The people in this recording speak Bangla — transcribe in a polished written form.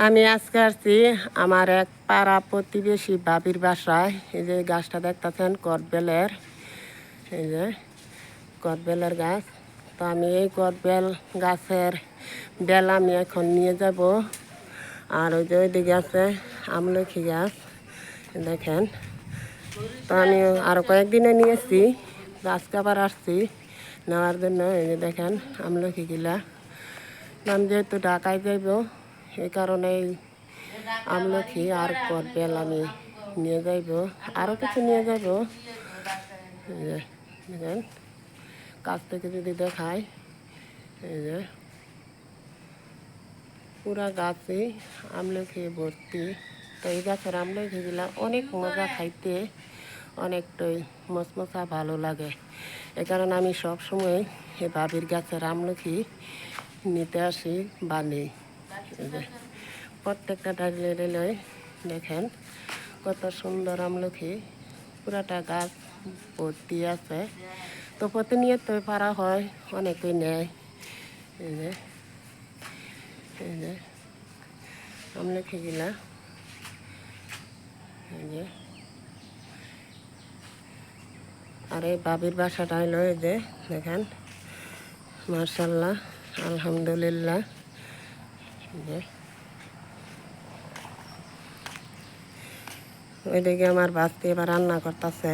আমি আজকে আসছি আমার এক পাড়া প্রতিবেশী ভাবির বাসায়। এই যে গাছটা দেখতেছেন কদবেলের, এই যে কদবেলের গাছ। তো আমি এই কদবেল গাছের বেল আমি এখন নিয়ে যাব। আর ওই যে ওইদিকে আছে আমলখি গাছ, দেখেন। তো আমি আরও কয়েকদিনে নিয়েছি, আজকে আবার আসছি নেওয়ার জন্য। এই যে দেখেন আমলখিগুলা। আমি যেহেতু ঢাকায় যাইব, এই কারণে আমলখি আর কদবেল আমি নিয়ে যাইব, আরও কিছু নিয়ে যাইব। এই যে দেখেন কাছ থেকে যদি দেখায়, এই যে পুরা গাছে আমলখি ভর্তি। তো এই গাছের আমলখিগুলা অনেক মজা খাইতে, অনেকটাই মচমচা ভালো লাগে। এ কারণে আমি সবসময় এই ভাবির গাছের আমলখি নিতে আসি বা নেই। এই যে প্রত্যেকটা ডালে ডালে দেখেন কত সুন্দর আমলখি, পুরাটা গাছ ভর্তি আছে। তো প্রতিনিয়ত পারা হয়, অনেকেই নেয়। এই যে এই যে আমলখিগুলা, এই যে। আর এই বাবির বাসাটা হলো এই যে দেখেন, মার্শাল্লাহ, আলহামদুলিল্লাহ। যে ওইদিকে আমার বাচ্চা এবার রান্না করতেছে।